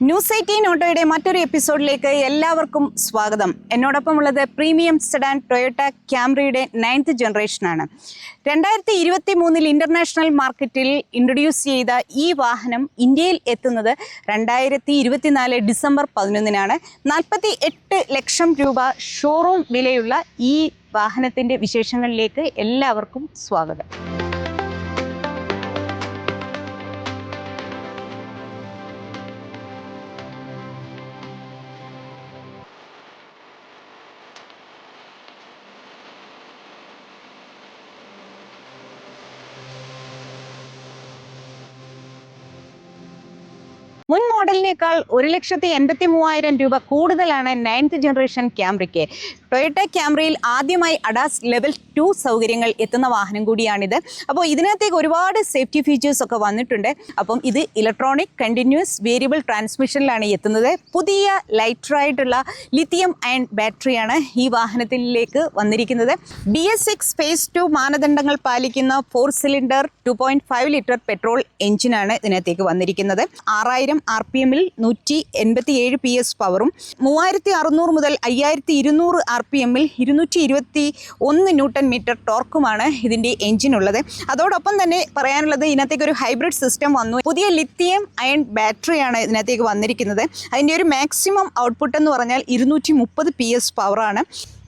News 18 ഓട്ടോയുടെ മറ്റൊരു എപ്പിസോഡിലേക്ക് എല്ലാവർക്കും സ്വാഗതം. എന്നോടൊപ്പം ഉള്ളത് പ്രീമിയം സെഡാൻ ടൊയോട്ട ക്യാംറിയുടെ 9th ജനറേഷനാണ്. 2023 ഇന്റർനാഷണൽ മാർക്കറ്റിൽ ഇൻട്രൊഡ്യൂസ് ചെയ്ത ഈ വാഹനം ഇന്ത്യയിൽ എത്തുന്നത് 2024 ഡിസംബർ 11-നാണ്. 48 ലക്ഷം രൂപ ഷോറൂം വിലയുള്ള ഈ വാഹനത്തിൻ്റെ വിശേഷങ്ങളിലേക്ക് എല്ലാവർക്കും സ്വാഗതം. മുൻ മോഡലിനേക്കാൾ 1,83,000 രൂപ കൂടുതലാണ് 9th ജനറേഷൻ ക്യാംറിക്ക്. ടൊയോട്ട ക്യാംറിയിൽ ആദ്യമായി അഡാസ് ലെവൽ 2 സൗകര്യങ്ങൾ എത്തുന്ന വാഹനം കൂടിയാണിത്. അപ്പോൾ ഇതിനകത്തേക്ക് ഒരുപാട് സേഫ്റ്റി ഫീച്ചേഴ്സ് ഒക്കെ വന്നിട്ടുണ്ട്. അപ്പം ഇത് ഇലക്ട്രോണിക് കണ്ടിന്യൂസ് വേരിയബിൾ ട്രാൻസ്മിഷനിലാണ് എത്തുന്നത്. പുതിയ ലൈറ്ററായിട്ടുള്ള ലിത്തിയം അയൺ ബാറ്ററിയാണ് ഈ വാഹനത്തിലേക്ക് വന്നിരിക്കുന്നത്. BS6 ഫേസ് 2 മാനദണ്ഡങ്ങൾ പാലിക്കുന്ന 4 സിലിണ്ടർ 2.5 ലിറ്റർ പെട്രോൾ എഞ്ചിനാണ് ഇതിനകത്തേക്ക് വന്നിരിക്കുന്നത്. 6000 RPM 187 PS പവറും 3600 മുതൽ 5200 RPM 221 ന്യൂട്ടൺ മീറ്റർ ടോർക്കുമാണ് ഇതിൻ്റെ എഞ്ചിനുള്ളത്. അതോടൊപ്പം തന്നെ പറയാനുള്ളത് ഇതിനകത്തേക്ക് ഒരു ഹൈബ്രിഡ് സിസ്റ്റം വന്നു. പുതിയ ലിത്തിയം അയൺ ബാറ്ററിയാണ് ഇതിനകത്തേക്ക് വന്നിരിക്കുന്നത്. അതിൻ്റെ ഒരു മാക്സിമം ഔട്ട്പുട്ട് എന്ന് പറഞ്ഞാൽ 230 PS പവറാണ്.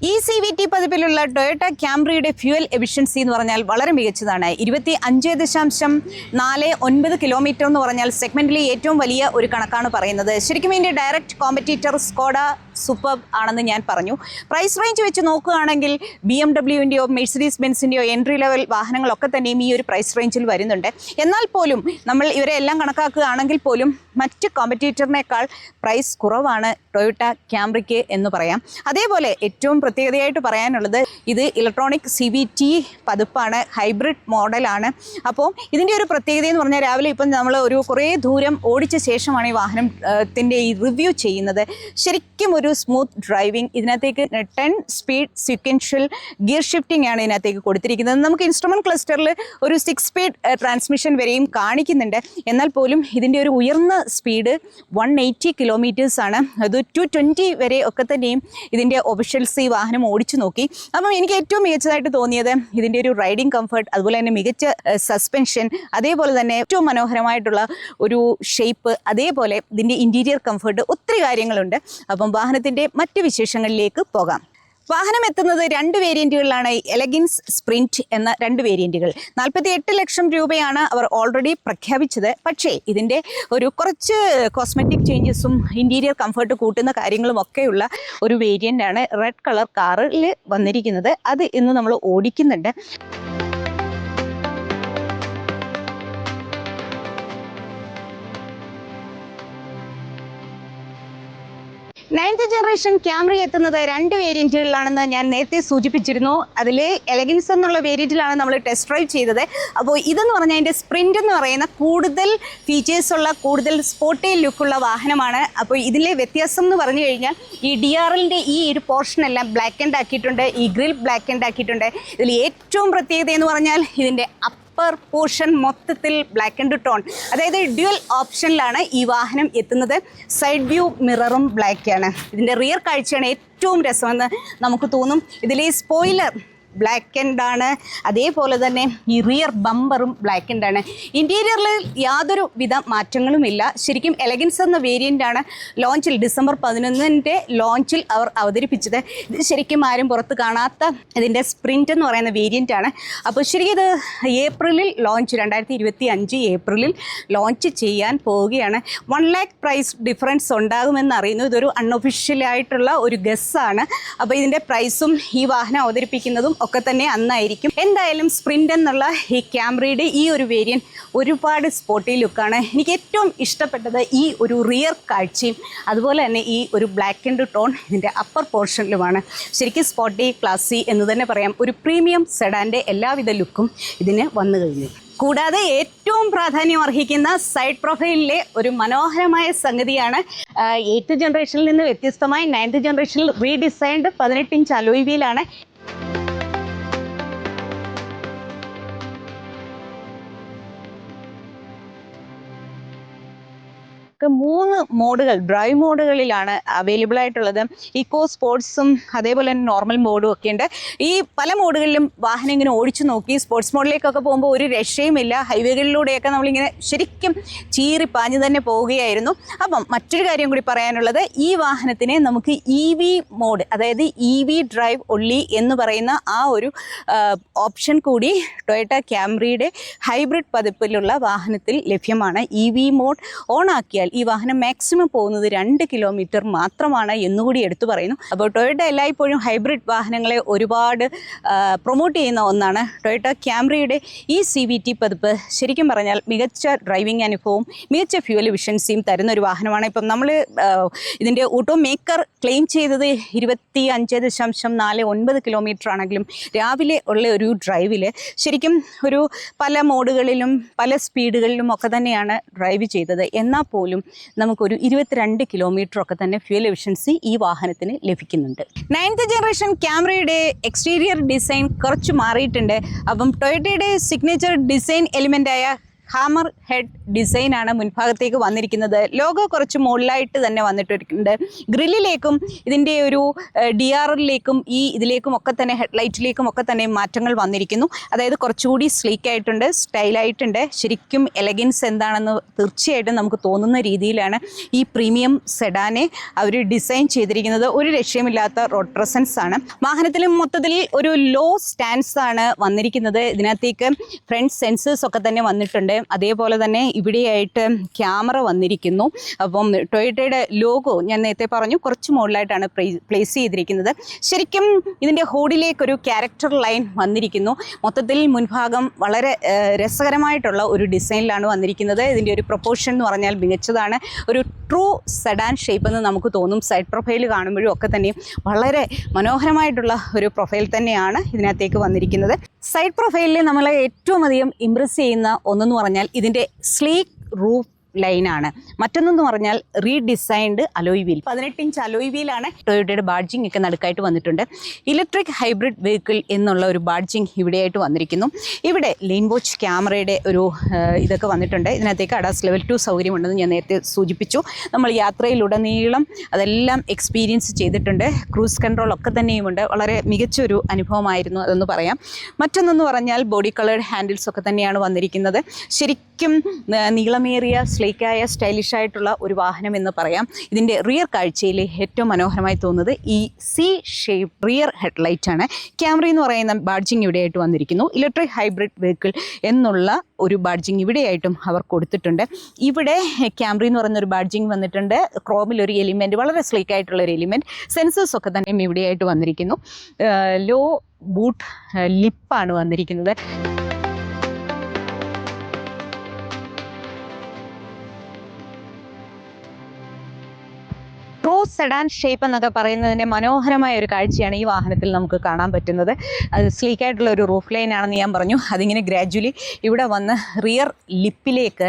ഈ CVT പതിപ്പിലുള്ള ടൊയോട്ട ക്യാംറിയുടെ ഫ്യൂവൽ എഫിഷ്യൻസി എന്ന് പറഞ്ഞാൽ വളരെ മികച്ചതാണ്. 25.49 കിലോമീറ്റർ എന്ന് പറഞ്ഞാൽ സെഗ്മെന്റിലെ ഏറ്റവും വലിയ ഒരു കണക്കാണ് പറയുന്നത്. ശരിക്കും ഇതിൻ്റെ ഡയറക്റ്റ് കോമ്പറ്റീറ്റർ സ്കോഡ സൂപ്പർബ് ആണെന്ന് ഞാൻ പറഞ്ഞു. പ്രൈസ് റേഞ്ച് വെച്ച് നോക്കുകയാണെങ്കിൽ BMWൻ്റെയോ മെഴ്സിഡീസ് ബെൻസിൻ്റെയോ എൻട്രി ലെവൽ വാഹനങ്ങളൊക്കെ തന്നെയും ഈ ഒരു പ്രൈസ് റേഞ്ചിൽ വരുന്നുണ്ട്. എന്നാൽ പോലും നമ്മൾ ഇവരെ എല്ലാം കണക്കാക്കുകയാണെങ്കിൽ പോലും മറ്റ് കോമ്പറ്റീറ്ററിനേക്കാൾ പ്രൈസ് കുറവാണ് ടൊയോട്ട ക്യാംറിക്ക് എന്ന് പറയാം. അതേപോലെ ഏറ്റവും പ്രത്യേകതയായിട്ട് പറയാനുള്ളത് ഇത് ഇലക്ട്രോണിക് CVT പതിപ്പാണ്, ഹൈബ്രിഡ് മോഡലാണ്. അപ്പോൾ ഇതിൻ്റെ ഒരു പ്രത്യേകത എന്ന് പറഞ്ഞാൽ രാവിലെ ഇപ്പം നമ്മൾ കുറേ ദൂരം ഓടിച്ച ശേഷമാണ് ഈ വാഹനത്തിൻ്റെ ഈ റിവ്യൂ ചെയ്യുന്നത്. ശരിക്കും ഒരു സ്മൂത്ത് ഡ്രൈവിംഗ്. ഇതിനകത്തേക്ക് 10 സ്പീഡ് സീക്വൻഷ്യൽ ഗിയർ ഷിഫ്റ്റിംഗ് ആണ് ഇതിനകത്തേക്ക് കൊടുത്തിരിക്കുന്നത്. നമുക്ക് ഇൻസ്ട്രുമെൻറ്റ് ക്ലസ്റ്ററിൽ ഒരു 6 സ്പീഡ് ട്രാൻസ്മിഷൻ വരെയും കാണിക്കുന്നുണ്ട്. എന്നാൽ പോലും ഇതിൻ്റെ ഒരു ഉയർന്ന സ്പീഡ് 180 കിലോമീറ്റേഴ്സ് ആണ്. അത് 220 വരെ ഒക്കെ തന്നെയും ഇതിൻ്റെ ഒഫീഷ്യൽസ് ഈ വാഹനം ഓടിച്ചു നോക്കി. അപ്പം എനിക്ക് ഏറ്റവും മികച്ചതായിട്ട് തോന്നിയത് ഇതിൻ്റെ ഒരു റൈഡിംഗ് കംഫർട്ട്, അതുപോലെ തന്നെ മികച്ച സസ്പെൻഷൻ, അതേപോലെ തന്നെ ഏറ്റവും മനോഹരമായിട്ടുള്ള ഒരു ഷേപ്പ്, അതേപോലെ ഇതിൻ്റെ ഇൻറ്റീരിയർ കംഫർട്ട്, ഒത്തിരി കാര്യങ്ങളുണ്ട്. അപ്പം വാഹനത്തിൻ്റെ മറ്റ് വിശേഷങ്ങളിലേക്ക് പോകാം. വാഹനം എത്തുന്നത് 2 വേരിയൻറ്റുകളിലാണ്. എലഗൻസ്, സ്പ്രിൻറ്റ് എന്ന 2 വേരിയൻറ്റുകൾ. 48 ലക്ഷം രൂപയാണ് അവർ ഓൾറെഡി പ്രഖ്യാപിച്ചത്. പക്ഷേ ഇതിൻ്റെ ഒരു കുറച്ച് കോസ്മെറ്റിക് ചേഞ്ചസും ഇൻറ്റീരിയർ കംഫർട്ട് കൂട്ടുന്ന കാര്യങ്ങളും ഒക്കെയുള്ള ഒരു വേരിയൻ്റാണ് റെഡ് കളർ കാറിൽ വന്നിരിക്കുന്നത്. അത് ഇന്ന് നമ്മൾ ഓടിക്കുന്നുണ്ട്. നയൻത് ജനറേഷൻ ക്യാംറി എത്തുന്നത് 2 വേരിയൻറ്റുകളിലാണെന്ന് ഞാൻ നേരത്തെ സൂചിപ്പിച്ചിരുന്നു. അതിൽ എലഗൻസ് എന്നുള്ള വേരിയൻറ്റിലാണ് നമ്മൾ ടെസ്റ്റ് ഡ്രൈവ് ചെയ്തത്. അപ്പോൾ ഇതെന്ന് പറഞ്ഞാൽ അതിൻ്റെ സ്പ്രിൻ്റ് എന്ന് പറയുന്ന കൂടുതൽ ഫീച്ചേഴ്സുള്ള, കൂടുതൽ സ്പോർട്ടി ലുക്കുള്ള വാഹനമാണ്. അപ്പോൾ ഇതിലെ വ്യത്യാസം എന്ന് പറഞ്ഞു കഴിഞ്ഞാൽ ഈ DRLൻ്റെ ഈ ഒരു പോർഷനെല്ലാം ബ്ലാക്ക് ആൻഡ് ആക്കിയിട്ടുണ്ട്, ഈ ഗ്രിൽ ബ്ലാക്ക് ആൻഡ് ആക്കിയിട്ടുണ്ട്. ഇതിൽ ഏറ്റവും പ്രത്യേകത എന്ന് പറഞ്ഞാൽ ഇതിൻ്റെ അപ്പർ പോർഷൻ മൊത്തത്തിൽ ബ്ലാക്ക് ആൻഡ് ടോൺ, അതായത് ഡ്യുവൽ ഓപ്ഷനിലാണ് ഈ വാഹനം എത്തുന്നത്. സൈഡ് വ്യൂ മിററും ബ്ലാക്കാണ്. ഇതിൻ്റെ റിയർ കാഴ്ചയാണ് ഏറ്റവും രസമെന്ന് നമുക്ക് തോന്നും. ഇതിലെ സ്പോയിലർ ബ്ലാക്ക് ആൻഡ് ആണ്. അതേപോലെ തന്നെ ഈ റിയർ ബമ്പറും ബ്ലാക്ക് ആൻഡ് ആണ്. ഇൻറ്റീരിയറിൽ യാതൊരു വിധ മാറ്റങ്ങളുമില്ല. ശരിക്കും എലഗൻസ് എന്ന വേരിയൻ്റാണ് ലോഞ്ചിൽ ഡിസംബർ 11 ലോഞ്ചിൽ അവർ അവതരിപ്പിച്ചത്. ഇത് ശരിക്കും ആരും പുറത്ത് കാണാത്ത ഇതിൻ്റെ സ്പ്രിൻറ്റ് എന്ന് പറയുന്ന വേരിയൻ്റാണ്. അപ്പോൾ ശരിക്കും ഇത് ഏപ്രിലിൽ ലോഞ്ച്, 2025 ഏപ്രിലിൽ ലോഞ്ച് ചെയ്യാൻ പോവുകയാണ്. 1 lakh പ്രൈസ് ഡിഫറൻസ് ഉണ്ടാകുമെന്ന് അറിയുന്നു. ഇതൊരു അൺഒഫീഷ്യലായിട്ടുള്ള ഒരു ഗസ്സാണ്. അപ്പോൾ ഇതിൻ്റെ പ്രൈസും ഈ വാഹനം അവതരിപ്പിക്കുന്നതും ഒക്കെ തന്നെ അന്നായിരിക്കും. എന്തായാലും സ്പ്രിൻ്റ് എന്നുള്ള ഈ ക്യാംറിയുടെ ഈ ഒരു വേരിയൻറ്റ് ഒരുപാട് സ്പോർട്ടി ലുക്കാണ്. എനിക്ക് ഏറ്റവും ഇഷ്ടപ്പെട്ടത് ഈ ഒരു റിയർ കാഴ്ചയും അതുപോലെ തന്നെ ഈ ഒരു ബ്ലാക്ക് ആൻഡ് ടോൺ ഇതിൻ്റെ അപ്പർ പോർഷനിലുമാണ്. ശരിക്കും സ്പോർട്ടി, ക്ലാസി എന്ന് തന്നെ പറയാം. ഒരു പ്രീമിയം സെഡാൻ്റെ എല്ലാവിധ ലുക്കും ഇതിന് വന്നു കഴിഞ്ഞു. കൂടാതെ ഏറ്റവും പ്രാധാന്യം അർഹിക്കുന്ന സൈഡ് പ്രൊഫൈലിലെ ഒരു മനോഹരമായ സംഗതിയാണ് 8th ജനറേഷനിൽ നിന്ന് വ്യത്യസ്തമായി 9th ജനറേഷനിൽ റീഡിസൈൻഡ് 18 ഇഞ്ച് അലോയ് വീലാണ്. നമുക്ക് 3 മോഡുകൾ ഡ്രൈവ് മോഡുകളിലാണ് അവൈലബിൾ ആയിട്ടുള്ളത്. ഇക്കോ, സ്പോർട്സും അതേപോലെ തന്നെ നോർമൽ മോഡും ഒക്കെ ഉണ്ട്. ഈ പല മോഡുകളിലും വാഹനം ഇങ്ങനെ ഓടിച്ചു നോക്കി. സ്പോർട്സ് മോഡിലേക്കൊക്കെ പോകുമ്പോൾ ഒരു രക്ഷയുമില്ല. ഹൈവേകളിലൂടെയൊക്കെ നമ്മളിങ്ങനെ ശരിക്കും ചീറിപ്പാഞ്ഞ് തന്നെ പോവുകയായിരുന്നു. അപ്പം മറ്റൊരു കാര്യം കൂടി പറയാനുള്ളത്, ഈ വാഹനത്തിനെ നമുക്ക് EV മോഡ്, അതായത് EV ഡ്രൈവ് ഒള്ളി എന്ന് പറയുന്ന ആ ഒരു ഓപ്ഷൻ കൂടി ടൊയോട്ട ക്യാംറിയുടെ ഹൈബ്രിഡ് പതിപ്പിലുള്ള വാഹനത്തിൽ ലഭ്യമാണ്. EV മോഡ് ഓൺ ആക്കിയാൽ ഈ വാഹനം മാക്സിമം പോകുന്നത് 2 കിലോമീറ്റർ മാത്രമാണ് എന്നുകൂടി എടുത്തു പറയുന്നു. അപ്പോൾ ടൊയോട്ട എല്ലായ്പ്പോഴും ഹൈബ്രിഡ് വാഹനങ്ങളെ ഒരുപാട് പ്രൊമോട്ട് ചെയ്യുന്ന ഒന്നാണ്. ടൊയോട്ട ക്യാംറിയുടെ ഈ CVT പതിപ്പ് ശരിക്കും പറഞ്ഞാൽ മികച്ച ഡ്രൈവിംഗ് അനുഭവവും മികച്ച ഫ്യൂവൽ എഫിഷ്യൻസിയും തരുന്ന ഒരു വാഹനമാണ്. ഇപ്പം നമ്മൾ ഇതിൻ്റെ ഓട്ടോ മേക്കർ ക്ലെയിം ചെയ്തത് 25.49 കിലോമീറ്റർ ആണെങ്കിലും രാവിലെ ഉള്ള ഒരു ഡ്രൈവിൽ ശരിക്കും ഒരു പല മോഡുകളിലും പല സ്പീഡുകളിലും ഒക്കെ തന്നെയാണ് ഡ്രൈവ് ചെയ്തത്. എന്നാൽ പോലും നമുക്കൊരു 22 കിലോമീറ്റർ ഒക്കെ തന്നെ ഫ്യൂവൽ എഫിഷ്യൻസി ഈ വാഹനത്തിന് ലഭിക്കുന്നുണ്ട്. 9th ജനറേഷൻ ക്യാംറിയുടെ എക്സ്റ്റീരിയർ ഡിസൈൻ കുറച്ച് മാറിയിട്ടുണ്ട്. അപ്പം ടൊയോട്ടയുടെ സിഗ്നേച്ചർ ഡിസൈൻ എലിമെൻ്റായ ഹാമർ ഹെഡ് ഡിസൈനാണ് മുൻഭാഗത്തേക്ക് വന്നിരിക്കുന്നത്. ലോഗോ കുറച്ച് മുകളിലായിട്ട് തന്നെ വന്നിട്ടുണ്ട്. ഗ്രില്ലിലേക്കും ഇതിൻ്റെ ഒരു DRLിലേക്കും ഇതിലേക്കും ഒക്കെ തന്നെ ഹെഡ്ലൈറ്റിലേക്കും ഒക്കെ തന്നെ മാറ്റങ്ങൾ വന്നിരിക്കുന്നു. അതായത് കുറച്ചുകൂടി സ്ലീക്ക് ആയിട്ടുണ്ട്, സ്റ്റൈലായിട്ടുണ്ട്. ശരിക്കും എലഗൻസ് എന്താണെന്ന് തീർച്ചയായിട്ടും നമുക്ക് തോന്നുന്ന രീതിയിലാണ് ഈ പ്രീമിയം സെഡാനെ അവർ ഡിസൈൻ ചെയ്തിരിക്കുന്നത്. ഒരു രക്ഷയുമില്ലാത്ത റോഡ് പ്രസൻസ് ആണ്. വാഹനത്തിൽ മൊത്തത്തിൽ ഒരു ലോ സ്റ്റാൻസ് ആണ് വന്നിരിക്കുന്നത്. ഇതിനകത്തേക്ക് ഫ്രണ്ട് സെൻസേഴ്സ് ഒക്കെ തന്നെ വന്നിട്ടുണ്ട്. അതേപോലെ തന്നെ ഇവിടെയായിട്ട് ക്യാമറ വന്നിരിക്കുന്നു. അപ്പം ടൊയോട്ടയുടെ ലോഗോ ഞാൻ നേരത്തെ പറഞ്ഞു കുറച്ച് മുകളിലായിട്ടാണ് പ്ലേസ് ചെയ്തിരിക്കുന്നത്. ശരിക്കും ഇതിൻ്റെ ഹോഡിലേക്കൊരു ക്യാരക്ടർ ലൈൻ വന്നിരിക്കുന്നു. മൊത്തത്തിൽ മുൻഭാഗം വളരെ രസകരമായിട്ടുള്ള ഒരു ഡിസൈനിലാണ് വന്നിരിക്കുന്നത്. ഇതിൻ്റെ ഒരു പ്രൊപ്പോർഷൻ എന്ന് പറഞ്ഞാൽ മികച്ചതാണ്. ഒരു ട്രൂ സെഡാൻ ഷേപ്പ് എന്ന് നമുക്ക് തോന്നും. സൈഡ് പ്രൊഫൈൽ കാണുമ്പോഴും ഒക്കെ തന്നെ വളരെ മനോഹരമായിട്ടുള്ള ഒരു പ്രൊഫൈൽ തന്നെയാണ് ഇതിനകത്തേക്ക് വന്നിരിക്കുന്നത്. സൈഡ് പ്രൊഫൈലിൽ നമ്മളെ ഏറ്റവും അധികം ഇംപ്രസ് ചെയ്യുന്ന ഒന്നെന്ന് പറഞ്ഞാൽ ഇതിൻ്റെ സ്ലീക്ക് റൂഫ് ലൈനാണ്. മറ്റൊന്നെന്ന് പറഞ്ഞാൽ redesigned alloy wheel. 18 inch alloy വീലാണ്. ടൊയോട്ടയുടെ ബാഡ്ജിങ് ഒക്കെ നടുക്കായിട്ട് വന്നിട്ടുണ്ട്. ഇലക്ട്രിക് ഹൈബ്രിഡ് വെഹിക്കിൾ എന്നുള്ള ഒരു ബാഡ്ജിങ് ഇവിടെയായിട്ട് വന്നിരിക്കുന്നു. ഇവിടെ ലെയിൻ വാച്ച് ക്യാമറയുടെ ഒരു ഇതൊക്കെ വന്നിട്ടുണ്ട്. ഇതിനകത്തേക്ക് ADAS ലെവൽ 2 സൗകര്യമുണ്ടെന്ന് ഞാൻ നേരത്തെ സൂചിപ്പിച്ചു. നമ്മൾ യാത്രയിലുടനീളം അതെല്ലാം എക്സ്പീരിയൻസ് ചെയ്തിട്ടുണ്ട്. ക്രൂസ് കൺട്രോൾ ഒക്കെ തന്നെയുമുണ്ട്. വളരെ മികച്ചൊരു അനുഭവമായിരുന്നു അതെന്ന് പറയാം. മറ്റൊന്നെന്ന് പറഞ്ഞാൽ ബോഡി കളേർഡ് ഹാൻഡിൽസ് ഒക്കെ തന്നെയാണ് വന്നിരിക്കുന്നത്. ശരിക്കും നീളമേറിയ സ്ലീക്കായ സ്റ്റൈലിഷ് ആയിട്ടുള്ള ഒരു വാഹനം എന്ന് പറയാം. ഇതിൻ്റെ റിയർ കാഴ്ചയിൽ ഏറ്റവും മനോഹരമായി തോന്നുന്നത് ഈ C ഷേപ്പ് റിയർ ഹെഡ്ലൈറ്റ് ആണ്. ക്യാമറ എന്ന് പറയുന്ന ബാഡ്ജിങ് ഇവിടെയായിട്ട് വന്നിരിക്കുന്നു. ഇലക്ട്രിക് ഹൈബ്രിഡ് വെഹിക്കിൾ എന്നുള്ള ഒരു ബാഡ്ജിങ് ഇവിടെയായിട്ടും അവർ കൊടുത്തിട്ടുണ്ട്. ഇവിടെ ക്യാമറ എന്ന് പറയുന്ന ഒരു ബാഡ്ജിങ് വന്നിട്ടുണ്ട്. ക്രോമിലൊരു എലിമെൻറ്റ്, വളരെ സ്ലീക്ക് ആയിട്ടുള്ള ഒരു എലിമെൻറ്റ്. സെൻസേഴ്സ് ഒക്കെ തന്നെ ഇവിടെയായിട്ട് വന്നിരിക്കുന്നു. ലോ ബൂട്ട് ലിപ്പാണ് വന്നിരിക്കുന്നത്. ട്രൂ സെഡാൻ ഷേപ്പ് എന്നൊക്കെ പറയുന്നതിൻ്റെ മനോഹരമായ ഒരു കാഴ്ചയാണ് ഈ വാഹനത്തിൽ നമുക്ക് കാണാൻ പറ്റുന്നത്. അത് സ്ലീക്കായിട്ടുള്ള ഒരു റൂഫ് ലൈൻ ആണെന്ന് ഞാൻ പറഞ്ഞു. അതിങ്ങനെ ഗ്രാജുവലി ഇവിടെ വന്ന് റിയർ ലിപ്പിലേക്ക്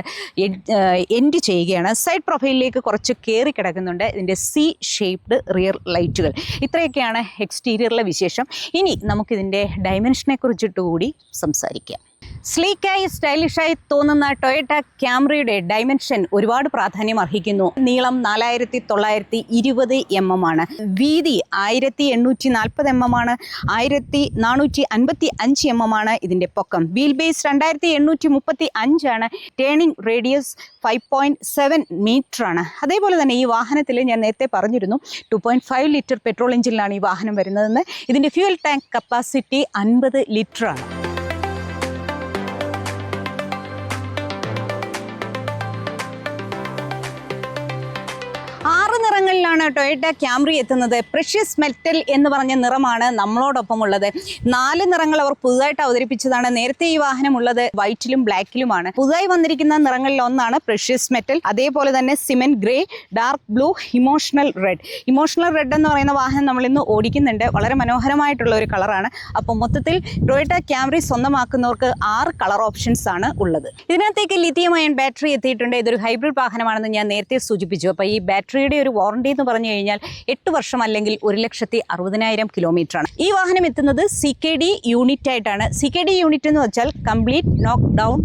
എൻഡ് ചെയ്യുകയാണ്. സൈഡ് പ്രൊഫൈലിലേക്ക് കുറച്ച് കയറി കിടക്കുന്നുണ്ട് ഇതിൻ്റെ C ഷേപ്ഡ് റിയർ ലൈറ്റുകൾ. ഇത്രയൊക്കെയാണ് എക്സ്റ്റീരിയറിലെ വിശേഷം. ഇനി നമുക്കിതിൻ്റെ ഡയമെൻഷനെ കുറിച്ചിട്ട് കൂടി സംസാരിക്കാം. സ്ലീക്കായി സ്റ്റൈലിഷായി തോന്നുന്ന ടൊയോട്ട ക്യാംറിയുടെ ഡയമെൻഷൻ ഒരുപാട് പ്രാധാന്യം അർഹിക്കുന്നു. നീളം 4920 mm ആണ്. വീതി 1840 mm ആണ്. 1455 mm ആണ് ഇതിൻ്റെ പൊക്കം. വീൽ ബേസ് 2835 ആണ്. ടേണിംഗ് റേഡിയസ് 5.7 മീറ്റർ ആണ്. അതേപോലെ തന്നെ ഈ വാഹനത്തിൽ ഞാൻ നേരത്തെ പറഞ്ഞിരുന്നു 2.5 ലിറ്റർ പെട്രോൾ എഞ്ചിനിലാണ് ഈ വാഹനം വരുന്നതെന്ന്. ഇതിൻ്റെ ഫ്യൂൽ ടാങ്ക് കപ്പാസിറ്റി 50 ലിറ്റർ ആണ്. 6 നിറങ്ങളിലാണ് ടൊയോട്ട ക്യാംറി എത്തുന്നത്. പ്രഷ്യസ് മെറ്റൽ എന്ന് പറഞ്ഞ നിറമാണ് നമ്മളോടൊപ്പം ഉള്ളത്. 4 നിറങ്ങൾ അവർ പുതുതായിട്ട് അവതരിപ്പിച്ചതാണ്. നേരത്തെ ഈ വാഹനം ഉള്ളത് വൈറ്റിലും ബ്ലാക്കിലുമാണ്. പുതുതായി വന്നിരിക്കുന്ന നിറങ്ങളിൽ ഒന്നാണ് പ്രഷ്യസ് മെറ്റൽ. അതേപോലെ തന്നെ cement grey, dark blue, emotional red. Emotional red എന്ന് പറയുന്ന വാഹനം നമ്മൾ ഇന്ന് ഓടിക്കുന്നുണ്ട്. വളരെ മനോഹരമായിട്ടുള്ള ഒരു കളറാണ്. അപ്പോൾ മൊത്തത്തിൽ ടൊയോട്ട ക്യാംറി സ്വന്തമാക്കുന്നവർക്ക് 6 കളർ ഓപ്ഷൻസ് ആണ് ഉള്ളത്. ഇതിനകത്തേക്ക് ലിഥിയം അയൺ ബാറ്ററി എത്തിയിട്ടുണ്ട്. ഇതൊരു ഹൈബ്രിഡ് വാഹനമാണെന്ന് ഞാൻ നേരത്തെ സൂചിപ്പിച്ചു. അപ്പോൾ ഈ ബാറ്ററിയുടെ ഒരു വാറണ്ടി എന്ന് പറഞ്ഞു കഴിഞ്ഞാൽ 8 വർഷം അല്ലെങ്കിൽ 1,60,000 കിലോമീറ്ററാണ്. ഈ വാഹനം എത്തുന്നത് CKD യൂണിറ്റ് ആയിട്ടാണ്. CKD യൂണിറ്റ് എന്ന് വെച്ചാൽ കംപ്ലീറ്റ് നോക്ക് ഡൗൺ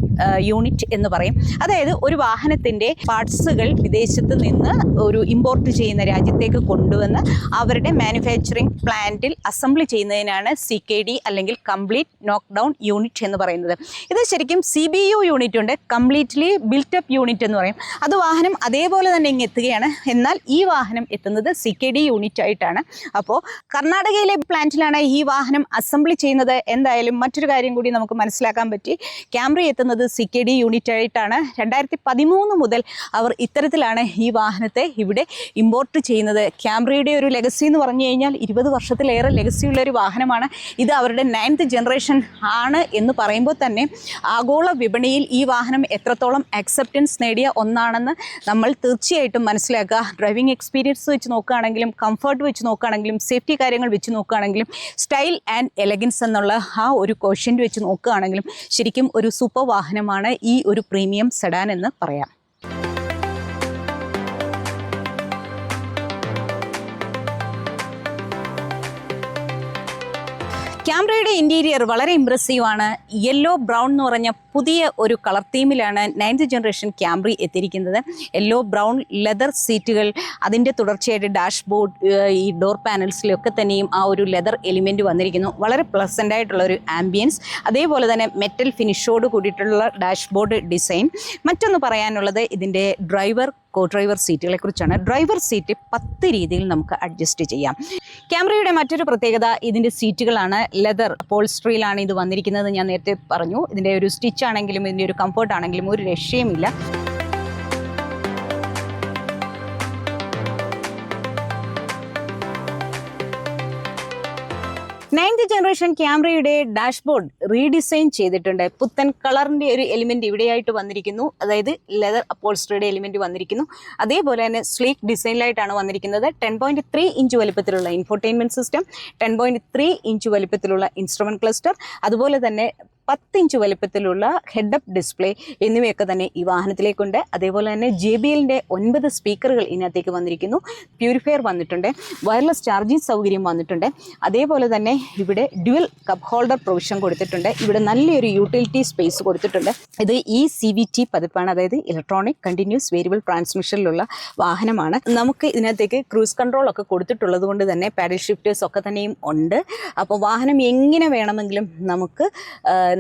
യൂണിറ്റ് എന്ന് പറയും. അതായത് ഒരു വാഹനത്തിൻ്റെ പാർട്സുകൾ വിദേശത്ത് നിന്ന് ഒരു ഇമ്പോർട്ട് ചെയ്യുന്ന രാജ്യത്തേക്ക് കൊണ്ടുവന്ന് അവരുടെ മാനുഫാക്ചറിങ് പ്ലാന്റിൽ അസംബ്ലി ചെയ്യുന്നതിനാണ് CKD അല്ലെങ്കിൽ കംപ്ലീറ്റ് നോക്ക് ഡൗൺ യൂണിറ്റ് എന്ന് പറയുന്നത്. ഇത് ശരിക്കും CBU യൂണിറ്റ് ഉണ്ട്, കംപ്ലീറ്റ്ലി ബിൽറ്റപ്പ് യൂണിറ്റ് എന്ന് പറയും. അത് വാഹനം അതേപോലെ തന്നെ ഇങ്ങ് എത്തുകയാണ്. എന്നാൽ ഈ വാഹനം എത്തുന്നത് CKD യൂണിറ്റ് ആയിട്ടാണ്. അപ്പോൾ കർണാടകയിലെ പ്ലാന്റിലാണ് ഈ വാഹനം അസംബ്ലി ചെയ്യുന്നത്. എന്തായാലും മറ്റൊരു കാര്യം കൂടി നമുക്ക് മനസ്സിലാക്കാൻ പറ്റി, ക്യാമ്രി എത്തുന്നത് CKD യൂണിറ്റ് ആയിട്ടാണ്. 2013 മുതൽ അവർ ഇത്തരത്തിലാണ് ഈ വാഹനത്തെ ഇവിടെ ഇമ്പോർട്ട് ചെയ്യുന്നത്. ക്യാമ്രിയുടെ ഒരു ലെഗസി എന്ന് പറഞ്ഞു കഴിഞ്ഞാൽ 20 വർഷത്തിലേറെ ലെഗസിയുള്ള ഒരു വാഹനമാണ്. ഇത് അവരുടെ 9th ജനറേഷൻ ആണ് എന്ന് പറയുമ്പോൾ തന്നെ ആഗോള വിപണിയിൽ ഈ വാഹനം എത്രത്തോളം അക്സെപ്റ്റൻസ് നേടിയ ഒന്നാണെന്ന് നമ്മൾ തീർച്ചയായിട്ടും മനസ്സിലാക്കുക. ഡ്രൈവിംഗ് എക്സ്പീരിയൻസ് വെച്ച് നോക്കുകയാണെങ്കിലും, കംഫർട്ട് വെച്ച് നോക്കുകയാണെങ്കിലും, സേഫ്റ്റി കാര്യങ്ങൾ വെച്ച് നോക്കുകയാണെങ്കിലും, സ്റ്റൈൽ ആൻഡ് എലഗൻസ് എന്നുള്ള ആ ഒരു ക്വസ്റ്റ്യൻ്റ് വെച്ച് നോക്കുകയാണെങ്കിലും ശരിക്കും ഒരു സൂപ്പർ വാഹനമാണ് ഈ ഒരു പ്രീമിയം സെഡാൻ എന്ന് പറയാം. ക്യാമ്രിയുടെ ഇൻറ്റീരിയർ വളരെ ഇമ്പ്രസീവാണ്. യെല്ലോ ബ്രൗൺ എന്ന് പറഞ്ഞ പുതിയ ഒരു കളർ തീമിലാണ് 9th ജനറേഷൻ ക്യാമ്രി എത്തിയിരിക്കുന്നത്. യെല്ലോ ബ്രൗൺ ലെതർ സീറ്റുകൾ, അതിൻ്റെ തുടർച്ചയായിട്ട് ഡാഷ്ബോർഡ്, ഈ ഡോർ പാനൽസിലൊക്കെ തന്നെയും ആ ഒരു ലെതർ എലിമെൻറ്റ് വന്നിരിക്കുന്നു. വളരെ പ്ലസൻ്റ് ആയിട്ടുള്ള ഒരു ആംബിയൻസ്, അതേപോലെ തന്നെ മെറ്റൽ ഫിനിഷോട് കൂടിയിട്ടുള്ള ഡാഷ്ബോർഡ് ഡിസൈൻ. മറ്റൊന്ന് പറയാനുള്ളത് ഇതിൻ്റെ കോ ഡ്രൈവർ സീറ്റുകളെ കുറിച്ചാണ്. ഡ്രൈവർ സീറ്റ് 10 രീതിയിൽ നമുക്ക് അഡ്ജസ്റ്റ് ചെയ്യാം. ക്യാമ്രിയുടെ മറ്റൊരു പ്രത്യേകത ഇതിൻ്റെ സീറ്റുകളാണ്. ലെതർ അപ്പോൾസ്ട്രിയിലാണ് ഇത് വന്നിരിക്കുന്നത്. ഞാൻ നേരത്തെ പറഞ്ഞു, ഇതിൻ്റെ ഒരു സ്റ്റിച്ച് ആണെങ്കിലും ഇതിൻ്റെ ഒരു കംഫർട്ട് ആണെങ്കിലും ഒരു രക്ഷയുമില്ല. 9th ജനറേഷൻ ക്യാമ്രിയുടെ ഡാഷ്ബോർഡ് റീഡിസൈൻ ചെയ്തിട്ടുണ്ട്. പുത്തൻ കളറിൻ്റെ ഒരു എലിമെൻറ്റ് ഇവിടെയായിട്ട് വന്നിരിക്കുന്നു. അതായത് ലെതർ അപ്പോൾസ്ട്രിയുടെ എലിമെൻറ്റ് വന്നിരിക്കുന്നു. അതേപോലെ തന്നെ സ്ലീക്ക് ഡിസൈനിലായിട്ടാണ് വന്നിരിക്കുന്നത്. 10.3 ഇഞ്ച് വലിപ്പത്തിലുള്ള ഇൻഫോർടൈൻമെൻറ്റ് സിസ്റ്റം, 10.3 ഇഞ്ച് വലിപ്പത്തിലുള്ള ഇൻസ്ട്രുമെൻറ്റ് ക്ലസ്റ്റർ, അതുപോലെ തന്നെ 10 ഇഞ്ച് വലിപ്പത്തിലുള്ള ഹെഡപ്പ് ഡിസ്പ്ലേ എന്നിവയൊക്കെ തന്നെ ഈ വാഹനത്തിലേക്കുണ്ട്. അതേപോലെ തന്നെ JBLൻ്റെ 9 സ്പീക്കറുകൾ ഇതിനകത്തേക്ക് വന്നിരിക്കുന്നു. പ്യൂരിഫയർ വന്നിട്ടുണ്ട്. വയർലെസ് ചാർജിങ് സൗകര്യം വന്നിട്ടുണ്ട്. അതേപോലെ തന്നെ ഇവിടെ ഡ്യുവൽ കപ്പ് ഹോൾഡർ പ്രൊവിഷൻ കൊടുത്തിട്ടുണ്ട്. ഇവിടെ നല്ലൊരു യൂട്ടിലിറ്റി സ്പേസ് കൊടുത്തിട്ടുണ്ട്. ഇത് CVT പതിപ്പാണ്, അതായത് ഇലക്ട്രോണിക് കണ്ടിന്യൂസ് വേരിയബിൾ ട്രാൻസ്മിഷനിലുള്ള വാഹനമാണ്. നമുക്ക് ഇതിനകത്തേക്ക് ക്രൂസ് കൺട്രോൾ ഒക്കെ കൊടുത്തിട്ടുള്ളത് കൊണ്ട് തന്നെ പാഡിൽ ഷിഫ്റ്റേഴ്സ് ഒക്കെ തന്നെയും ഉണ്ട്. അപ്പോൾ വാഹനം എങ്ങനെ വേണമെങ്കിലും നമുക്ക്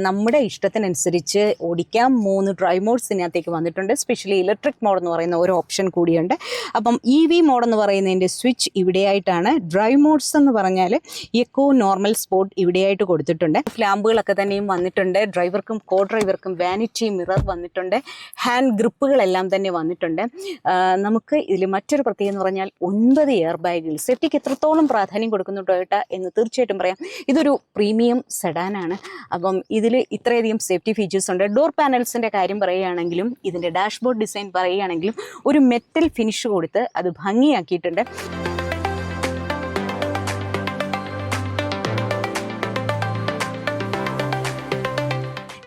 നമ്മുടെ ഇഷ്ടത്തിനനുസരിച്ച് ഓടിക്കാം. 3 ഡ്രൈവ് മോഡ്സ് ഇതിനകത്തേക്ക് വന്നിട്ടുണ്ട്. സ്പെഷ്യലി ഇലക്ട്രിക് മോഡ് എന്ന് പറയുന്ന ഒരു ഓപ്ഷൻ കൂടിയുണ്ട്. അപ്പം EV മോഡ് എന്ന് പറയുന്നതിൻ്റെ സ്വിച്ച് ഇവിടെയായിട്ടാണ്. ഡ്രൈവ് മോഡ്സ് എന്ന് പറഞ്ഞാൽ എക്കോ, നോർമൽ, സ്പോർട്ട് ഇവിടെയായിട്ട് കൊടുത്തിട്ടുണ്ട്. ലാമ്പുകളൊക്കെ തന്നെയും വന്നിട്ടുണ്ട്. ഡ്രൈവർക്കും കോ ഡ്രൈവർക്കും വാനിറ്റി മിറർ വന്നിട്ടുണ്ട്. ഹാൻഡ് ഗ്രിപ്പുകളെല്ലാം തന്നെ വന്നിട്ടുണ്ട്. നമുക്ക് ഇതിൽ മറ്റൊരു പ്രത്യേകത എന്ന് പറഞ്ഞാൽ 9 എയർ ബാഗുകൾ. സേഫ്റ്റിക്ക് എത്രത്തോളം പ്രാധാന്യം കൊടുക്കുന്നു ടൊയോട്ട എന്ന് തീർച്ചയായിട്ടും പറയാം. ഇതൊരു പ്രീമിയം സെഡാനാണ്. അപ്പം ഇതിൽ ഇത്രയധികം സേഫ്റ്റി ഫീച്ചേഴ്സ് ഉണ്ട്. ഡോർ പാനൽസിൻ്റെ കാര്യം പറയുകയാണെങ്കിലും, ഇതിൻ്റെ ഡാഷ്ബോർഡ് ഡിസൈൻ പറയുകയാണെങ്കിലും ഒരു മെറ്റൽ ഫിനിഷ് കൊടുത്ത് അത് ഭംഗിയാക്കിയിട്ടുണ്ട്.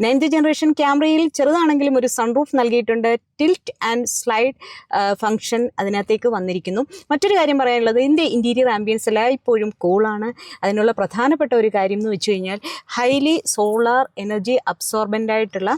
9th ജനറേഷൻ ക്യാമ്രിയിൽ ചെറുതാണെങ്കിലും ഒരു സൺറൂഫ് നൽകിയിട്ടുണ്ട്. ടിൽറ്റ് ആൻഡ് സ്ലൈഡ് ഫംഗ്ഷൻ അതിനകത്തേക്ക് വന്നിരിക്കുന്നു. മറ്റൊരു കാര്യം പറയാനുള്ളത്, ഇതിൻ്റെ ഇൻറ്റീരിയർ ആംബിയൻസ് എല്ലായ്പ്പോഴും കൂളാണ്. അതിനുള്ള പ്രധാനപ്പെട്ട ഒരു കാര്യം എന്ന് വെച്ച് കഴിഞ്ഞാൽ ഹൈലി സോളാർ എനർജി അബ്സോർബൻ്റ് ആയിട്ടുള്ള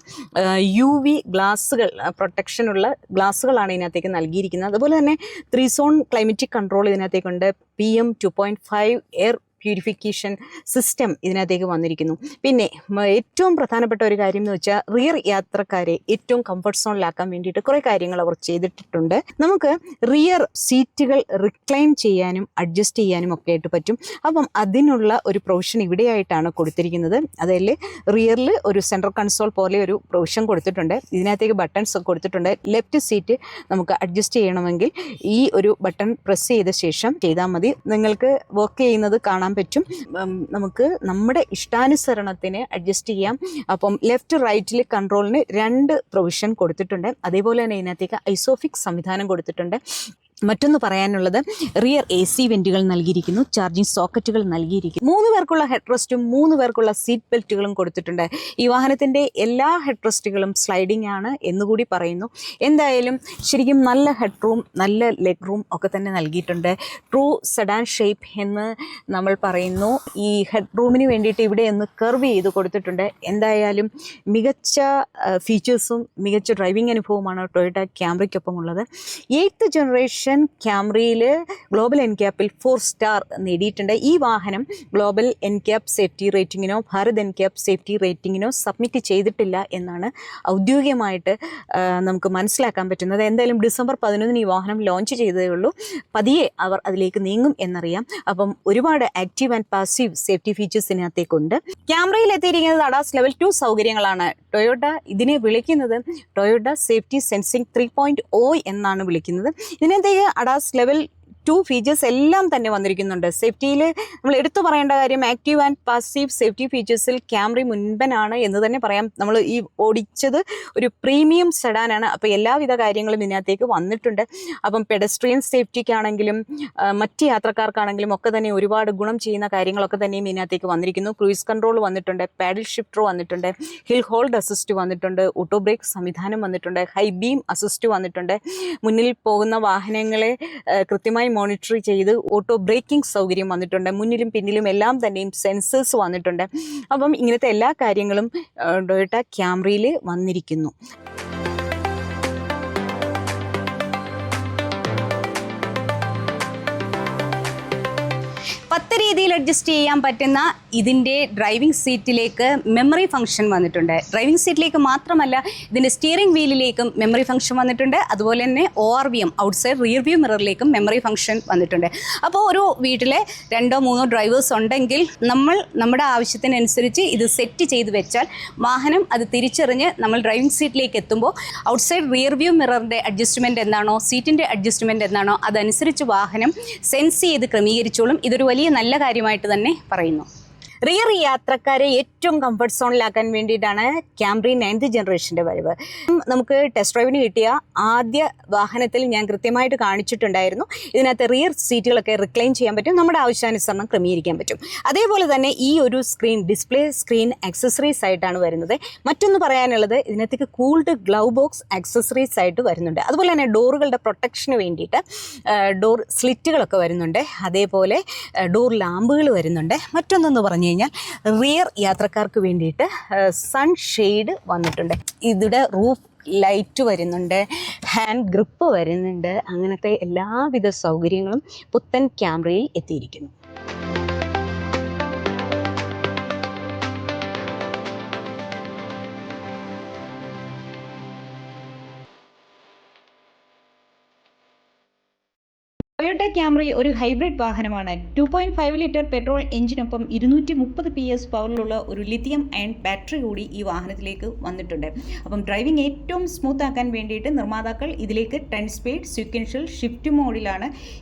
UV ഗ്ലാസുകൾ, പ്രൊട്ടക്ഷനുള്ള ഗ്ലാസുകളാണ് ഇതിനകത്തേക്ക് നൽകിയിരിക്കുന്നത്. അതുപോലെ തന്നെ 3 സോൺ ക്ലൈമറ്റിക് കൺട്രോൾ ഇതിനകത്തേക്കുണ്ട്. PM 2.5 എയർ പ്യൂരിഫിക്കേഷൻ സിസ്റ്റം ഇതിനകത്തേക്ക് വന്നിരിക്കുന്നു. പിന്നെ ഏറ്റവും പ്രധാനപ്പെട്ട ഒരു കാര്യം എന്ന് വെച്ചാൽ റിയർ യാത്രക്കാരെ ഏറ്റവും കംഫർട്ട് സോണിലാക്കാൻ വേണ്ടിയിട്ട് കുറേ കാര്യങ്ങൾ അവർ ചെയ്തിട്ടുണ്ട്. നമുക്ക് റിയർ സീറ്റുകൾ റിക്ലൈൻ ചെയ്യാനും അഡ്ജസ്റ്റ് ചെയ്യാനും ഒക്കെ ആയിട്ട് പറ്റും. അപ്പം അതിനുള്ള ഒരു പ്രൊവിഷൻ ഇവിടെയായിട്ടാണ് കൊടുത്തിരിക്കുന്നത്. അതിൽ റിയറിൽ ഒരു സെൻട്രൽ കൺസോൾ പോലെ ഒരു പ്രൊവിഷൻ കൊടുത്തിട്ടുണ്ട്. ഇതിനകത്തേക്ക് ബട്ടൺസ് ഒക്കെ കൊടുത്തിട്ടുണ്ട്. ലെഫ്റ്റ് സീറ്റ് നമുക്ക് അഡ്ജസ്റ്റ് ചെയ്യണമെങ്കിൽ ഈ ഒരു ബട്ടൺ പ്രസ് ചെയ്ത ശേഷം ചെയ്താൽ മതി. നിങ്ങൾക്ക് വർക്ക് ചെയ്യുന്നത് കാണാൻ പറ്റും. നമുക്ക് നമ്മുടെ ഇഷ്ടാനുസരണത്തിന് അഡ്ജസ്റ്റ് ചെയ്യാം. അപ്പം ലെഫ്റ്റ് റൈറ്റിൽ കൺട്രോളിന് 2 പ്രൊവിഷൻ കൊടുത്തിട്ടുണ്ട്. അതേപോലെ തന്നെ ഇതിനകത്തേക്ക് ഐസോഫിക്സ് സംവിധാനം കൊടുത്തിട്ടുണ്ട്. മറ്റൊന്ന് പറയാനുള്ളത് റിയർ AC വെൻറ്റുകൾ നൽകിയിരിക്കുന്നു, ചാർജിങ് സോക്കറ്റുകൾ നൽകിയിരിക്കുന്നു, 3 പേർക്കുള്ള ഹെഡ് റെസ്റ്റും 3 പേർക്കുള്ള സീറ്റ് ബെൽറ്റുകളും കൊടുത്തിട്ടുണ്ട്. ഈ വാഹനത്തിൻ്റെ എല്ലാ ഹെഡ് റെസ്റ്റുകളും സ്ലൈഡിംഗ് ആണ് എന്നുകൂടി പറയുന്നു. എന്തായാലും ശരിക്കും നല്ല ഹെഡ് റൂം, നല്ല ലെഗ് റൂം ഒക്കെ തന്നെ നൽകിയിട്ടുണ്ട്. ട്രൂ സെഡാൻ ഷേപ്പ് എന്ന് നമ്മൾ പറയുന്നു. ഈ ഹെഡ് റൂമിന് വേണ്ടിയിട്ട് ഇവിടെ ഒന്ന് കർവ് ചെയ്ത് കൊടുത്തിട്ടുണ്ട്. എന്തായാലും മികച്ച ഫീച്ചേഴ്സും മികച്ച ഡ്രൈവിംഗ് അനുഭവമാണ് ടൊയോട്ട ക്യാമ്രിക്കൊപ്പം ഉള്ളത്. 8th ജനറേഷൻ ക്യാമ്രിയിൽ ഗ്ലോബൽ എൻക്യാപ്പിൽ 4 സ്റ്റാർ നേടിയിട്ടുണ്ട്. ഈ വാഹനം ഗ്ലോബൽ എൻക്യാപ്പ് സേഫ്റ്റി റേറ്റിങ്ങിനോ ഭാരത് എൻക്യാപ്പ് സേഫ്റ്റി റേറ്റിങ്ങിനോ സബ്മിറ്റ് ചെയ്തിട്ടില്ല എന്നാണ് ഔദ്യോഗികമായിട്ട് നമുക്ക് മനസ്സിലാക്കാൻ പറ്റുന്നത്. എന്തായാലും ഡിസംബർ 11 ഈ വാഹനം ലോഞ്ച് ചെയ്തതേ ഉള്ളൂ. പതിയെ അവർ അതിലേക്ക് നീങ്ങും എന്നറിയാം. അപ്പം ഒരുപാട് active and passive safety features ഇതിനകത്തേക്കുണ്ട്. ക്യാമ്രിയിൽ എത്തിയിരിക്കുന്നത് അഡാസ് ലെവൽ 2 സൗകര്യങ്ങളാണ്. ടൊയോട്ട ഇതിനെ വിളിക്കുന്നത് ടൊയോട്ട സേഫ്റ്റി സെൻസിങ് 3.0 എന്നാണ് വിളിക്കുന്നത്. ഇതിനകത്തേക്ക് അഡാസ് ലെവൽ 2 ഫീച്ചേഴ്സ് എല്ലാം തന്നെ വന്നിരിക്കുന്നുണ്ട്. സേഫ്റ്റിയിൽ നമ്മൾ എടുത്തു പറയേണ്ട കാര്യം ആക്റ്റീവ് ആൻഡ് പാസീവ് സേഫ്റ്റി ഫീച്ചേഴ്സിൽ ക്യാമ്രി മുൻപനാണ് എന്ന് തന്നെ പറയാം. നമ്മൾ ഈ ഓടിച്ചത് ഒരു പ്രീമിയം സെഡാനാണ്. അപ്പോൾ എല്ലാവിധ കാര്യങ്ങളും ഇതിനകത്തേക്ക് വന്നിട്ടുണ്ട്. അപ്പം പെഡസ്ട്രിയൻ സേഫ്റ്റിക്കാണെങ്കിലും മറ്റ് യാത്രക്കാർക്കാണെങ്കിലും ഒക്കെ തന്നെ ഒരുപാട് ഗുണം ചെയ്യുന്ന കാര്യങ്ങളൊക്കെ തന്നെയും ഇതിനകത്തേക്ക് വന്നിരിക്കുന്നു. ക്രൂയിസ് കൺട്രോൾ വന്നിട്ടുണ്ട്, പാഡിൽ ഷിഫ്റ്റർ വന്നിട്ടുണ്ട്, ഹിൽ ഹോൾഡ് അസിസ്റ്റ് വന്നിട്ടുണ്ട്, ഓട്ടോ ബ്രേക്ക് സംവിധാനം വന്നിട്ടുണ്ട്, ഹൈ ബീം അസിസ്റ്റ് വന്നിട്ടുണ്ട്. മുന്നിൽ പോകുന്ന വാഹനങ്ങളെ കൃത്യമായി മോണിറ്റർ ചെയ്ത് ഓട്ടോ ബ്രേക്കിംഗ് സൗകര്യം വന്നിട്ടുണ്ട്. മുന്നിലും പിന്നിലും എല്ലാം തന്നെയും സെൻസേഴ്സ് വന്നിട്ടുണ്ട്. അപ്പം ഇങ്ങനത്തെ എല്ലാ കാര്യങ്ങളും ടൊയോട്ട ക്യാമ്രിയിൽ വന്നിരിക്കുന്നു. 10 രീതിയിൽ അഡ്ജസ്റ്റ് ചെയ്യാൻ പറ്റുന്ന ഇതിൻ്റെ ഡ്രൈവിംഗ് സീറ്റിലേക്ക് മെമ്മറി ഫംഗ്ഷൻ വന്നിട്ടുണ്ട്. ഡ്രൈവിംഗ് സീറ്റിലേക്ക് മാത്രമല്ല, ഇതിൻ്റെ സ്റ്റിയറിംഗ് വീലിലേക്കും മെമ്മറി ഫംഗ്ഷൻ വന്നിട്ടുണ്ട്. അതുപോലെ തന്നെ ORVM ഔട്ട്സൈഡ് റിയർ വ്യൂ മിററിലേക്കും മെമ്മറി ഫംഗ്ഷൻ വന്നിട്ടുണ്ട്. അപ്പോൾ ഒരു വീട്ടിലെ 2-3 ഡ്രൈവേഴ്സ് ഉണ്ടെങ്കിൽ നമ്മൾ നമ്മുടെ ആവശ്യത്തിനനുസരിച്ച് ഇത് സെറ്റ് ചെയ്ത് വെച്ചാൽ വാഹനം അത് തിരിച്ചറിഞ്ഞ് നമ്മൾ ഡ്രൈവിംഗ് സീറ്റിലേക്ക് എത്തുമ്പോൾ ഔട്ട്സൈഡ് റിയർ വ്യൂ മിററിൻ്റെ അഡ്ജസ്റ്റ്മെൻറ്റ് എന്താണോ, സീറ്റിൻ്റെ അഡ്ജസ്റ്റ്മെൻറ്റ് എന്താണോ അതനുസരിച്ച് വാഹനം സെൻസ് ചെയ്ത് ക്രമീകരിച്ചോളും. ഇതൊരു വലിയ നല്ല കാര്യമായിട്ട് തന്നെ പറയുന്നു. റിയർ യാത്രക്കാരെ ഏറ്റവും കംഫർട്ട് സോണിലാക്കാൻ വേണ്ടിയിട്ടാണ് ക്യാമ്രി 9th ജനറേഷൻ്റെ വരവ്. നമുക്ക് ടെസ്റ്റ് ഡ്രൈവിന് കിട്ടിയ ആദ്യ വാഹനത്തിൽ ഞാൻ കൃത്യമായിട്ട് കാണിച്ചിട്ടുണ്ടായിരുന്നു. ഇതിനകത്ത് റിയർ സീറ്റുകളൊക്കെ റിക്ലൈൻ ചെയ്യാൻ പറ്റും, നമ്മുടെ ആവശ്യാനുസരണം ക്രമീകരിക്കാൻ പറ്റും. അതേപോലെ തന്നെ ഈ ഒരു സ്ക്രീൻ ഡിസ്പ്ലേ സ്ക്രീൻ ആക്സസറീസ് ആയിട്ടാണ് വരുന്നത്. മറ്റൊന്ന് പറയാനുള്ളത്, ഇതിനകത്തേക്ക് കൂൾഡ് ഗ്ലൗ ബോക്സ് ആക്സസറീസ് ആയിട്ട് വരുന്നുണ്ട്. അതുപോലെ തന്നെ ഡോറുകളുടെ പ്രൊട്ടക്ഷന് വേണ്ടിയിട്ട് ഡോർ സ്ലിറ്റുകളൊക്കെ വരുന്നുണ്ട്. അതേപോലെ ഡോർ ലാമ്പുകൾ വരുന്നുണ്ട്. മറ്റൊന്നെന്ന് പറഞ്ഞു കഴിഞ്ഞാൽ റിയർ യാത്രക്കാർക്ക് വേണ്ടിയിട്ട് സൺ ഷെയ്ഡ് വന്നിട്ടുണ്ട്. ഇതിടെ റൂഫ് ലൈറ്റ് വരുന്നുണ്ട്, ഹാൻഡ് ഗ്രിപ്പ് വരുന്നുണ്ട്. അങ്ങനത്തെ എല്ലാവിധ സൗകര്യങ്ങളും പുത്തൻ ക്യാമ്രിയിൽ എത്തിയിരിക്കുന്നു. ടൊയോട്ട ക്യാമ്രി ഒരു ഹൈബ്രിഡ് വാഹനമാണ്. 2.5 ലിറ്റർ പെട്രോൾ എഞ്ചിനൊപ്പം 230 PS പവറിലുള്ള ഒരു ലിഥിയം അയൺ ബാറ്ററി കൂടി ഈ വാഹനത്തിലേക്ക് വന്നിട്ടുണ്ട്. അപ്പം ഡ്രൈവിംഗ് ഏറ്റവും സ്മൂത്ത് ആക്കാൻ വേണ്ടിയിട്ട് നിർമ്മാതാക്കൾ ഇതിലേക്ക് 10 സ്പീഡ് സീക്വൻഷ്യൽ ഷിഫ്റ്റ് മോഡിലാണ്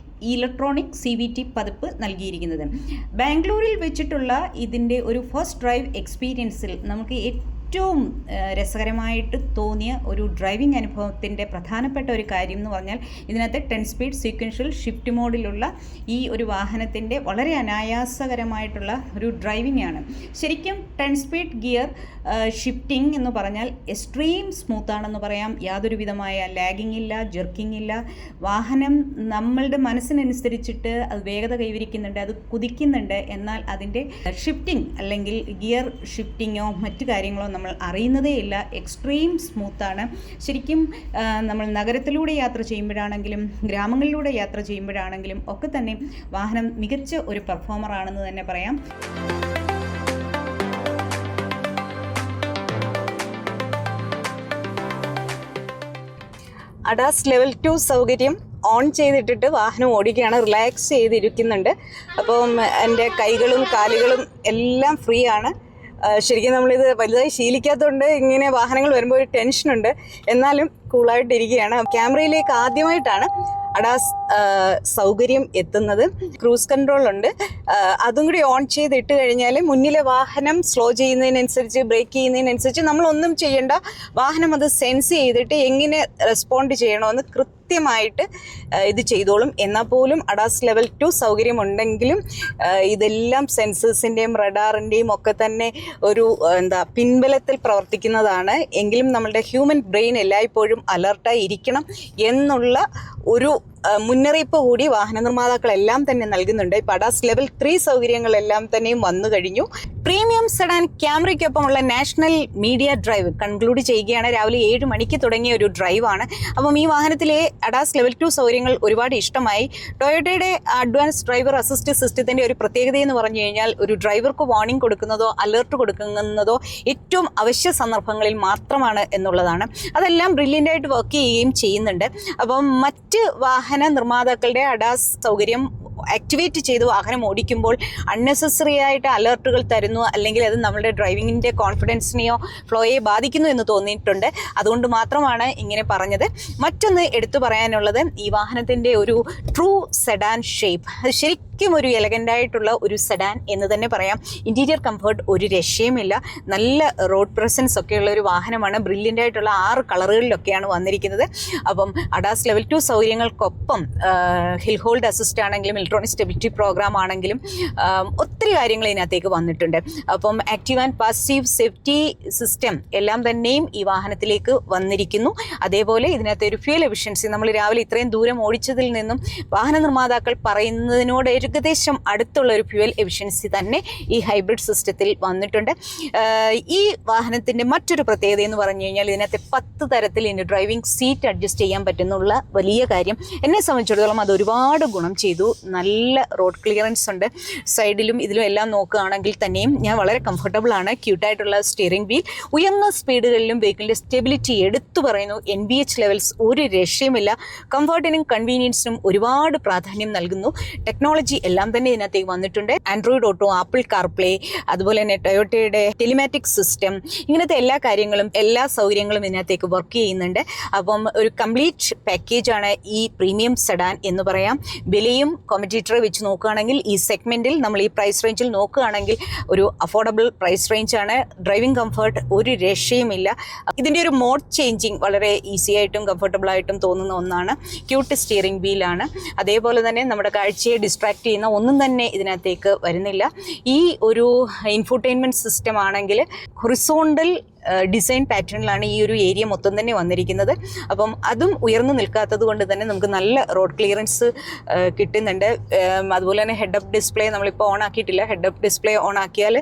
ഇലക്ട്രോണിക് CVT പതിപ്പ് നൽകിയിരിക്കുന്നത്. ബാംഗ്ലൂരിൽ വെച്ചിട്ടുള്ള ഇതിൻ്റെ ഒരു ഫസ്റ്റ് ഡ്രൈവ് എക്സ്പീരിയൻസിൽ നമുക്ക് ഏറ്റവും രസകരമായിട്ട് തോന്നിയ ഒരു ഡ്രൈവിംഗ് അനുഭവത്തിൻ്റെ പ്രധാനപ്പെട്ട ഒരു കാര്യം എന്ന് പറഞ്ഞാൽ ഇതിനകത്ത് 10 സ്പീഡ് സീക്വൻഷ്യൽ ഷിഫ്റ്റ് മോഡിലുള്ള ഈ ഒരു വാഹനത്തിൻ്റെ വളരെ അനായാസകരമായിട്ടുള്ള ഒരു ഡ്രൈവിംഗ് ആണ്. ശരിക്കും 10 സ്പീഡ് ഗിയർ ഷിഫ്റ്റിംഗ് എന്ന് പറഞ്ഞാൽ എക്സ്ട്രീം സ്മൂത്താണെന്ന് പറയാം. യാതൊരു വിധമായ ലാഗിങ് ഇല്ല, ജെർക്കിംഗ് ഇല്ല. വാഹനം നമ്മളുടെ മനസ്സിനനുസരിച്ചിട്ട് അത് വേഗത കൈവരിക്കുന്നുണ്ട്, അത് കുതിക്കുന്നുണ്ട്. എന്നാൽ അതിൻ്റെ ഷിഫ്റ്റിംഗ് അല്ലെങ്കിൽ ഗിയർ ഷിഫ്റ്റിങ്ങോ മറ്റു കാര്യങ്ങളോ നമ്മൾ അറിയുന്നതേ ഇല്ല. എക്സ്ട്രീം സ്മൂത്താണ്. ശരിക്കും നമ്മൾ നഗരത്തിലൂടെ യാത്ര ചെയ്യുമ്പോഴാണെങ്കിലും ഗ്രാമങ്ങളിലൂടെ യാത്ര ചെയ്യുമ്പോഴാണെങ്കിലും ഒക്കെ തന്നെ വാഹനം മികച്ച ഒരു പെർഫോമറാണെന്ന് തന്നെ പറയാം. അഡാസ് ലെവൽ 2 സൗകര്യം ഓൺ ചെയ്തിട്ടിട്ട് വാഹനം ഓടിക്കുകയാണ്, റിലാക്സ് ചെയ്തിരിക്കുന്നുണ്ട്. അപ്പം എൻ്റെ കൈകളും കാലുകളും എല്ലാം ഫ്രീ ആണ്. ശരിക്കും നമ്മളിത് വലുതായി ശീലിക്കാത്തതുകൊണ്ട് ഇങ്ങനെ വാഹനങ്ങൾ വരുമ്പോൾ ഒരു ടെൻഷനുണ്ട്. എന്നാലും കൂളായിട്ടിരിക്കുകയാണ്. ക്യാമറയിലേക്ക് ആദ്യമായിട്ടാണ് അഡാസ് സൗകര്യം എത്തുന്നത്. ക്രൂസ് കൺട്രോൾ ഉണ്ട്, അതും കൂടി ഓൺ ചെയ്തിട്ട് കഴിഞ്ഞാൽ മുന്നിലെ വാഹനം സ്ലോ ചെയ്യുന്നതിനനുസരിച്ച് ബ്രേക്ക് ചെയ്യുന്നതിനനുസരിച്ച് നമ്മളൊന്നും ചെയ്യേണ്ട, വാഹനം അത് സെൻസ് ചെയ്തിട്ട് എങ്ങനെ റെസ്പോണ്ട് ചെയ്യണമെന്ന് കൃത്യമായിട്ട് ഇത് ചെയ്തോളും. എന്നാൽ പോലും അഡാസ് ലെവൽ 2 സൗകര്യം ഉണ്ടെങ്കിലും ഇതെല്ലാം സെൻസേഴ്സിൻ്റെയും റഡാറിൻ്റെയും ഒക്കെ തന്നെ ഒരു പിൻബലത്തിൽ പ്രവർത്തിക്കുന്നതാണ്. എങ്കിലും നമ്മളുടെ ഹ്യൂമൻ ബ്രെയിൻ എല്ലായ്പ്പോഴും അലർട്ടായി ഇരിക്കണം എന്നുള്ള ഒരു മുന്നറിയിപ്പ് കൂടി വാഹന നിർമ്മാതാക്കളെല്ലാം തന്നെ നൽകുന്നുണ്ട്. ഇപ്പോൾ അഡാസ് ലെവൽ 3 സൗകര്യങ്ങളെല്ലാം തന്നെയും വന്നു കഴിഞ്ഞു. പ്രീമിയം സെഡാൻ ക്യാമറയ്ക്കൊപ്പമുള്ള നാഷണൽ മീഡിയ ഡ്രൈവ് കൺക്ലൂഡ് ചെയ്യുകയാണ്. രാവിലെ 7 മണിക്ക് തുടങ്ങിയ ഒരു ഡ്രൈവാണ്. അപ്പം ഈ വാഹനത്തിലെ അഡാസ് ലെവൽ 2 സൗകര്യങ്ങൾ ഒരുപാട് ഇഷ്ടമായി. ടൊയോട്ടയുടെ അഡ്വാൻസ് ഡ്രൈവർ അസിസ്റ്റ് സിസ്റ്റത്തിൻ്റെ ഒരു പ്രത്യേകത എന്ന് പറഞ്ഞു കഴിഞ്ഞാൽ ഒരു ഡ്രൈവർക്ക് വാർണിംഗ് കൊടുക്കുന്നതോ അലേർട്ട് കൊടുക്കുന്നതോ ഏറ്റവും അവശ്യ സന്ദർഭങ്ങളിൽ മാത്രമാണ് എന്നുള്ളതാണ്. അതെല്ലാം ബ്രില്യൻ്റായിട്ട് വർക്ക് ചെയ്യുകയും ചെയ്യുന്നുണ്ട്. അപ്പം മറ്റ് വാഹന നിർമ്മാതാക്കളുടെ അഡാസ് സൗകര്യം ആക്ടിവേറ്റ് ചെയ്ത് വാഹനം ഓടിക്കുമ്പോൾ അൺനെസസറി ആയിട്ട് അലർട്ടുകൾ തരുന്നു, അല്ലെങ്കിൽ അത് നമ്മുടെ ഡ്രൈവിങ്ങിൻ്റെ കോൺഫിഡൻസിനെയോ ഫ്ലോയെ ബാധിക്കുന്നു എന്ന് തോന്നിയിട്ടുണ്ട്. അതുകൊണ്ട് മാത്രമാണ് ഇങ്ങനെ പറഞ്ഞത്. മറ്റൊന്ന് എടുത്തു പറയാനുള്ളത്, ഈ വാഹനത്തിൻ്റെ ഒരു ട്രൂ സെഡാൻ ഷേപ്പ്, അത് ശരിക്കും ഒരു എലഗൻ്റായിട്ടുള്ള ഒരു സെഡാൻ എന്ന് തന്നെ പറയാം. ഇൻറ്റീരിയർ കംഫർട്ട് ഒരു രക്ഷയുമില്ല. നല്ല റോഡ് പ്രസൻസ് ഒക്കെയുള്ള ഒരു വാഹനമാണ്. ബ്രില്യൻ്റായിട്ടുള്ള 6 കളറുകളിലൊക്കെയാണ് വന്നിരിക്കുന്നത്. അപ്പം അഡാസ് ലെവൽ 2 സൗകര്യങ്ങൾക്കൊപ്പം ഹിൽ ഹോൾഡ് അസിസ്റ്റ് ആണെങ്കിലും ഇലക്ട്രോണിക് സ്റ്റെബിലിറ്റി പ്രോഗ്രാം ആണെങ്കിലും ഒത്തിരി കാര്യങ്ങൾ ഇതിനകത്തേക്ക് വന്നിട്ടുണ്ട്. അപ്പം active and passive safety system എല്ലാം തന്നെയും ഈ വാഹനത്തിലേക്ക് വന്നിരിക്കുന്നു. അതേപോലെ ഇതിനകത്ത് ഒരു ഫ്യൂൽ എഫിഷ്യൻസി, നമ്മൾ രാവിലെ ഇത്രയും ദൂരം ഓടിച്ചതിൽ നിന്നും വാഹന നിർമ്മാതാക്കൾ പറയുന്നതിനോട് ഏകദേശം അടുത്തുള്ള ഒരു ഫ്യൂൽ എഫിഷ്യൻസി തന്നെ ഈ ഹൈബ്രിഡ് സിസ്റ്റത്തിൽ വന്നിട്ടുണ്ട്. ഈ വാഹനത്തിൻ്റെ മറ്റൊരു പ്രത്യേകത എന്ന് പറഞ്ഞു കഴിഞ്ഞാൽ ഇതിനകത്ത് 10 തരത്തിൽ ഇതിൻ്റെ ഡ്രൈവിംഗ് സീറ്റ് അഡ്ജസ്റ്റ് ചെയ്യാൻ പറ്റുന്നുള്ള വലിയ കാര്യം. എന്നെ സംബന്ധിച്ചിടത്തോളം അത് ഒരുപാട് ഗുണം ചെയ്തു. നല്ല റോഡ് ക്ലിയറൻസ് ഉണ്ട്. സൈഡിലും ഇതിലും എല്ലാം നോക്കുകയാണെങ്കിൽ തന്നെയും ഞാൻ വളരെ കംഫർട്ടബിളാണ്. ക്യൂട്ടായിട്ടുള്ള സ്റ്റിയറിംഗ് വീൽ, ഉയർന്ന സ്പീഡുകളിലും വെഹിക്കിളിൻ്റെ സ്റ്റെബിലിറ്റി എടുത്തു പറയുന്നു. NVH ലെവൽസ് ഒരു രക്ഷയുമില്ല. കംഫർട്ടിനും കൺവീനിയൻസിനും ഒരുപാട് പ്രാധാന്യം നൽകുന്നു. ടെക്നോളജി എല്ലാം തന്നെ ഇതിനകത്തേക്ക് വന്നിട്ടുണ്ട്. ആൻഡ്രോയിഡ് ഓട്ടോ, ആപ്പിൾ കാർപ്ലേ, അതുപോലെ തന്നെ ടൊയോട്ടയുടെ ടെലിമാറ്റിക് സിസ്റ്റം, ഇങ്ങനത്തെ എല്ലാ കാര്യങ്ങളും എല്ലാ സൗകര്യങ്ങളും ഇതിനകത്തേക്ക് വർക്ക് ചെയ്യുന്നുണ്ട്. അപ്പം ഒരു കംപ്ലീറ്റ് പാക്കേജാണ് ഈ പ്രീമിയം സെഡാൻ എന്ന് പറയാം. വിലയും കോമ്പറ്റീറ്ററെ വെച്ച് നോക്കുകയാണെങ്കിൽ ഈ സെഗ്മെൻറ്റിൽ നമ്മൾ ഈ പ്രൈസ് റേഞ്ചിൽ നോക്കുകയാണെങ്കിൽ ഒരു അഫോർഡബിൾ പ്രൈസ് റേഞ്ചാണ്. ഡ്രൈവിംഗ് കംഫർട്ട് ഒരു രക്ഷയുമില്ല. ഇതിൻ്റെ ഒരു മോഡ് ചേഞ്ചിങ് വളരെ ഈസി ആയിട്ടും കംഫർട്ടബിളായിട്ടും തോന്നുന്ന ഒന്നാണ്. ക്യൂട്ട് സ്റ്റിയറിംഗ് വീലാണ്. അതേപോലെ തന്നെ നമ്മുടെ കാഴ്ചയെ ഡിസ്ട്രാക്ട് ചെയ്യുന്ന ഒന്നും തന്നെ ഇതിനകത്തേക്ക് വരുന്നില്ല. ഈ ഒരു ഇൻഫോർടൈൻമെൻറ്റ് സിസ്റ്റം ആണെങ്കിൽ ഹൊറിസോണ്ടൽ ഡിസൈൻ പാറ്റേണിലാണ് ഈ ഒരു ഏരിയ മൊത്തം തന്നെ വന്നിരിക്കുന്നത്. അപ്പം അതും ഉയർന്നു നിൽക്കാത്തത് കൊണ്ട് തന്നെ നമുക്ക് നല്ല റോഡ് ക്ലിയറൻസ് കിട്ടുന്നുണ്ട്. അതുപോലെ തന്നെ ഹെഡ് അപ്പ് ഡിസ്പ്ലേ നമ്മളിപ്പോൾ ഓൺ ആക്കിയിട്ടില്ല. ഹെഡ് അപ്പ് ഡിസ്പ്ലേ ഓൺ ആക്കിയാൽ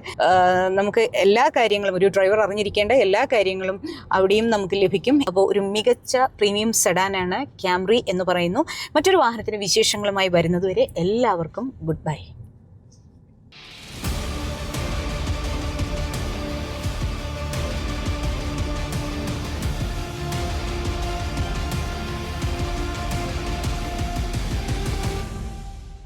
നമുക്ക് എല്ലാ കാര്യങ്ങളും, ഒരു ഡ്രൈവർ അറിഞ്ഞിരിക്കേണ്ട എല്ലാ കാര്യങ്ങളും അവിടെയും നമുക്ക് ലഭിക്കും. അപ്പോൾ ഒരു മികച്ച പ്രീമിയം സെഡാനാണ് ക്യാംറി എന്ന് പറയുന്നു. മറ്റൊരു വാഹനത്തിൻ്റെ വിശേഷങ്ങളുമായി വരുന്നതുവരെ എല്ലാവർക്കും ഗുഡ് ബൈ.